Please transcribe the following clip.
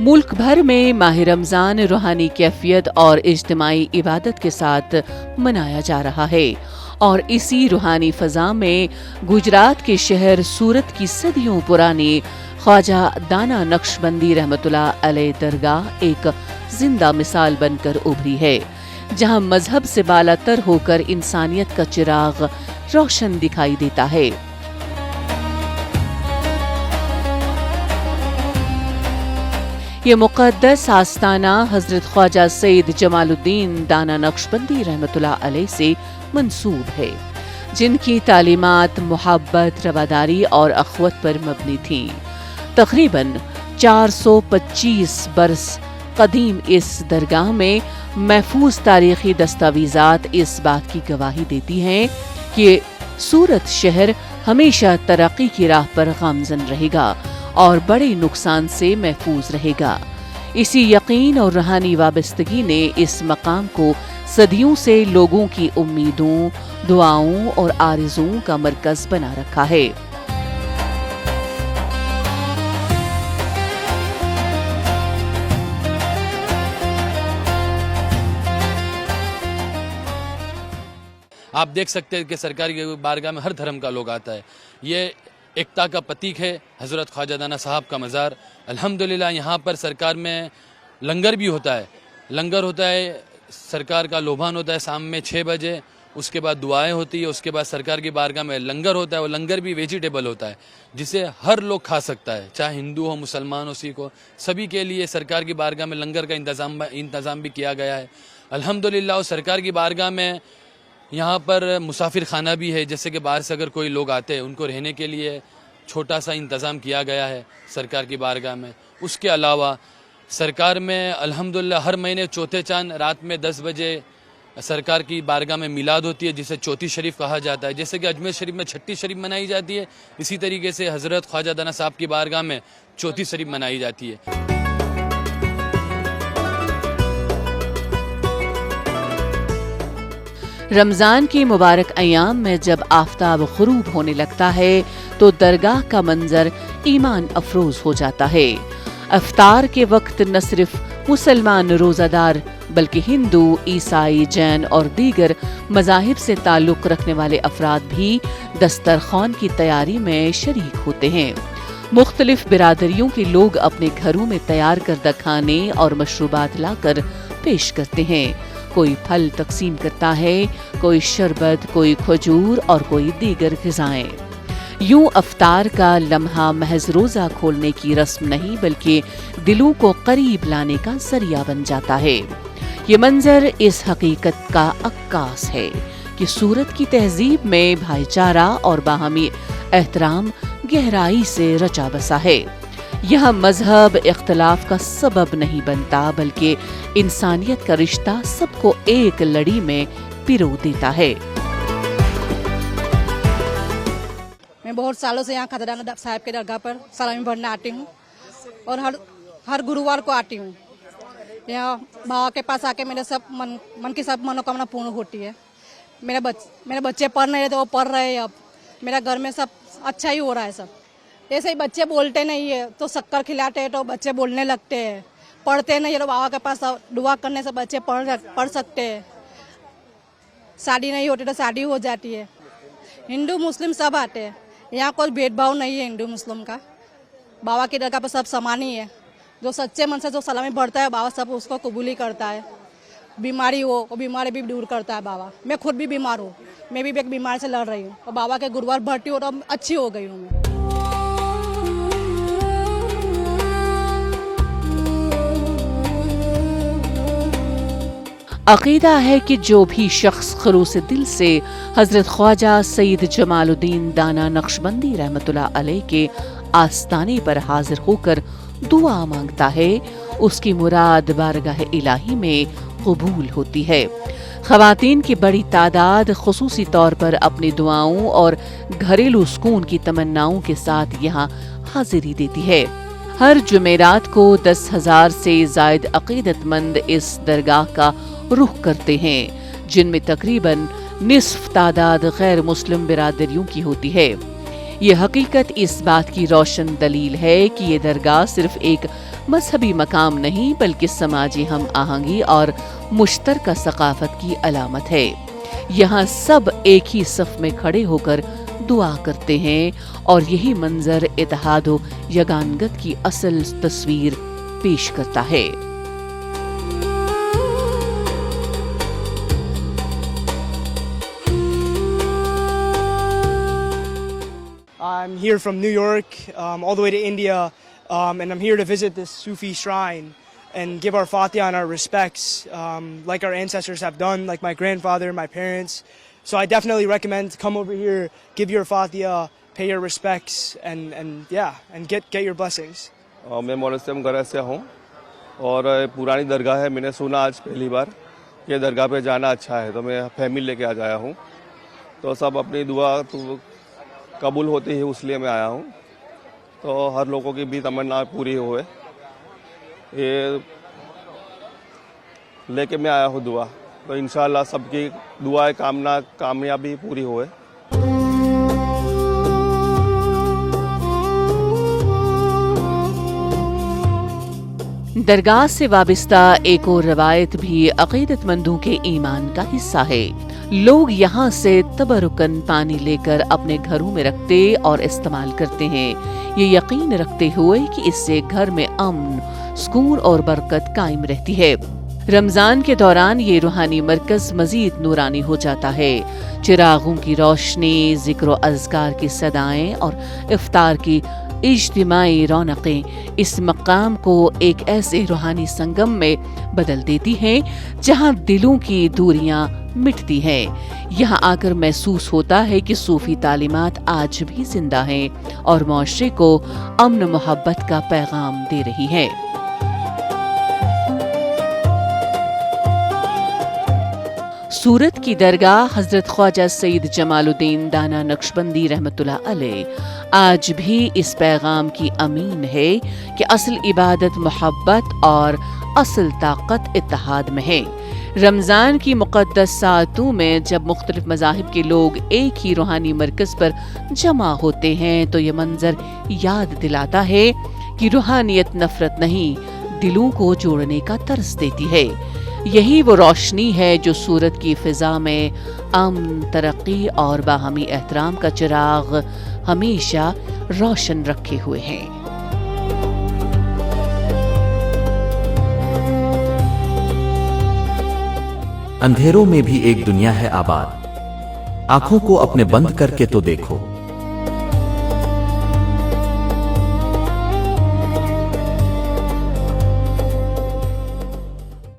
मुल्क भर में माह रमजान रूहानी कैफियत और इज्तिमाई इबादत के साथ मनाया जा रहा है और इसी रूहानी फजा में गुजरात के शहर सूरत की सदियों पुरानी ख्वाजा दाना नक्शबंदी रहमतुल्लाह अलैह दरगाह एक जिंदा मिसाल बनकर उभरी है, जहां मजहब से बालातर होकर इंसानियत का चिराग रोशन दिखाई देता है। ये मुक़द्दस आस्ताना हजरत ख्वाजा सैयद जमालुद्दीन दाना नक्शबंदी रहमतुल्लाह अलैह से मंसूब है, जिनकी तालीमात मोहब्बत, रवादारी और अख़वत पर मबनी थी। तकरीबन 425 बरस कदीम इस दरगाह में महफूज तारीख़ी दस्तावेज़ात इस बात की गवाही देती हैं कि सूरत शहर हमेशा तरक्की की राह पर गामज़न रहेगा और बड़े नुकसान से महफूज रहेगा। इसी यकीन और रूहानी वाबस्तगी ने इस मकाम को सदियों से लोगों की उम्मीदों, दुआओं और आरज़ुओं का मरकज़ बना रखा है। आप देख सकते हैं कि सरकार की बारगाह में हर धर्म का लोग आता है। ये एकता का प्रतीक है हज़रत ख्वाजा दाना साहब का मज़ार। अल्हम्दुलिल्लाह यहाँ पर सरकार में लंगर भी होता है। लंगर होता है, सरकार का लोभान होता है शाम में 6 बजे, उसके बाद दुआएं होती है, उसके बाद सरकार की बारगाह में लंगर होता है। वो लंगर भी वेजिटेबल होता है जिसे हर लोग खा सकता है, चाहे हिंदू हो, मुसलमान हो, सिख हो, सभी के लिए सरकार की बारगाह में लंगर का इंतज़ाम भी किया गया है। अल्हम्दुलिल्लाह। और सरकार की बारगाह में यहाँ पर मुसाफिर खाना भी है, जैसे कि बाहर से अगर कोई लोग आते हैं उनको रहने के लिए छोटा सा इंतज़ाम किया गया है सरकार की बारगाह में। उसके अलावा सरकार में अल्हम्दुलिल्लाह हर महीने चौथे चांद रात में 10 बजे सरकार की बारगाह में मिलाद होती है, जिसे चौथी शरीफ कहा जाता है। जैसे कि अजमेर शरीफ में छठी शरीफ मनाई जाती है, इसी तरीके से हज़रत ख्वाजा दाना साहब की बारगाह में चौथी शरीफ मनाई जाती है। रमज़ान के मुबारक अयाम में जब आफताब ग़ुरूब होने लगता है तो दरगाह का मंजर ईमान अफरोज़ हो जाता है। अफ्तार के वक्त न सिर्फ मुसलमान रोज़ादार बल्कि हिंदू, ईसाई, जैन और दीगर मज़ाहिब से ताल्लुक़ रखने वाले अफराद भी दस्तरख़्वान की तैयारी में शरीक होते हैं। मुख्तलिफ बिरादरियों के लोग अपने घरों में तैयार करदा खाने और मशरूबात लाकर पेश करते हैं। कोई फल तकसीम करता है, कोई शरबत, कोई खजूर और कोई दीगर ग़िज़ाएं। यूं अफ्तार का लम्हा महज रोज़ा खोलने की रस्म नहीं बल्कि दिलों को करीब लाने का ज़रिया बन जाता है। ये मंजर इस हकीकत का अक्कास है कि सूरत की तहजीब में भाईचारा और बाहमी एहतराम गहराई से रचा बसा है। यह मजहब इख्तलाफ का सबब नहीं बनता बल्कि इंसानियत का रिश्ता सबको एक लड़ी में पिरो देता है। मैं बहुत सालों से यहाँ ख्वाजा दाना साहब के दरगाह पर सलामी भरने आती हूँ और हर गुरुवार को आती हूँ। यहाँ बाबा के पास आके मेरे सब मन की सब मनोकामना पूर्ण होती है। मेरे बच्चे पढ़ नहीं रहे थे, वो पढ़ रहे हैं। अब मेरा घर में सब अच्छा ही हो रहा है। सब ऐसे ही बच्चे बोलते नहीं है तो शक्कर खिलाते हैं तो बच्चे बोलने लगते हैं, पढ़ते नहीं है तो बाबा के पास दुआ करने से बच्चे पढ़ सकते हैं। शादी नहीं होती तो शादी हो जाती है। हिंदू मुस्लिम सब आते हैं, यहाँ कोई भेदभाव नहीं है हिंदू मुस्लिम का। बाबा की दरगाह पर सब समान ही है। जो सच्चे मन से जो सलामी बढ़ता है बाबा सब उसको कबूल ही करता है। बीमारी हो वो बीमारी भी दूर करता है बाबा। मैं खुद भी बीमार हूँ, मैं भी एक बीमारी से लड़ रही हूँ और बाबा के गुरुवार भर्ती हो तो अच्छी हो गई हूँ मैं। अक़ीदा है कि जो भी शख्स खलूस दिल से हज़रत ख्वाजा सैयद जमालुद्दीन दाना नक्शबंदी रहमतुल्लाह अलैह के आस्ताने पर हाजिर होकर दुआ मांगता है, उसकी मुराद बारगाह इलाही में कबूल होती है। ख़वातीन की बड़ी तादाद ख़ुसूसी तौर पर अपनी दुआओं और घरेलू सुकून की तमन्नाओं के साथ यहाँ हाजिरी देती है। हर जुमेरात को 10,000 से ज़ायद अक़ीदतमंद इस दरगाह का रुख करते हैं, जिनमें तकरीबन निस्फ तादाद गैर मुस्लिम बिरादरियों की होती है। یہ حقیقت اس بات کی روشن دلیل ہے کہ یہ درگاہ صرف ایک مذہبی مقام نہیں بلکہ سماجی ہم آہنگی اور مشترکہ ثقافت کی علامت ہے۔ یہاں سب ایک ہی صف میں کھڑے ہو کر دعا کرتے ہیں اور یہی منظر اتحاد و یگانگت کی اصل تصویر پیش کرتا ہے۔ I'm here from New York, all the way to India, and I'm here to visit this Sufi shrine and give our Fatiha and our respects, like our ancestors have done, like my grandfather, my parents. So I definitely recommend come over here, give your Fatiha, pay your respects, and get your blessings. میں مولسم گرہ سے ہوں اور پرانی درگاہ ہے، میں نے سنا آج پہلی بار کہ درگاہ پہ جانا اچھا ہے، تو میں فیملی لے کے آ جایا ہوں، تو سب اپنی دعا تو قبول ہوتی ہے، اس لیے میں آیا ہوں، تو ہر لوگوں کی بھی تمنا پوری ہوئے یہ لے کے میں آیا ہوں دعا، تو انشاءاللہ سب کی دعائیں کامیابی پوری ہوئے۔ درگاہ سے وابستہ ایک اور روایت بھی عقیدت مندوں کے ایمان کا حصہ ہے۔ لوگ یہاں سے تبرکن پانی لے کر اپنے گھروں میں رکھتے اور استعمال کرتے ہیں، یہ یقین رکھتے ہوئے کہ اس سے گھر میں امن، سکون اور برکت قائم رہتی ہے۔ رمضان کے دوران یہ روحانی مرکز مزید نورانی ہو جاتا ہے۔ چراغوں کی روشنی، ذکر و اذکار کی صدائیں اور افطار کی اجتماعی رونقیں اس مقام کو ایک ایسے روحانی سنگم میں بدل دیتی ہیں جہاں دلوں کی دوریاں مٹتی ہیں۔ یہاں آ کر محسوس ہوتا ہے کہ صوفی تعلیمات آج بھی زندہ ہیں اور معاشرے کو امن محبت کا پیغام دے رہی ہیں۔ سورت کی درگاہ حضرت خواجہ سید جمال الدین دانا نقشبندی رحمۃ اللہ علیہ آج بھی اس پیغام کی امین ہے کہ اصل عبادت محبت اور اصل طاقت اتحاد میں ہے۔ رمضان کی مقدس ساعتوں میں جب مختلف مذاہب کے لوگ ایک ہی روحانی مرکز پر جمع ہوتے ہیں تو یہ منظر یاد دلاتا ہے کہ روحانیت نفرت نہیں، دلوں کو جوڑنے کا طرز دیتی ہے۔ یہی وہ روشنی ہے جو سورت کی فضا میں امن، ترقی اور باہمی احترام کا چراغ ہمیشہ روشن رکھے ہوئے ہیں۔ اندھیروں میں بھی ایک دنیا ہے آباد، آنکھوں کو اپنے بند کر کے تو دیکھو۔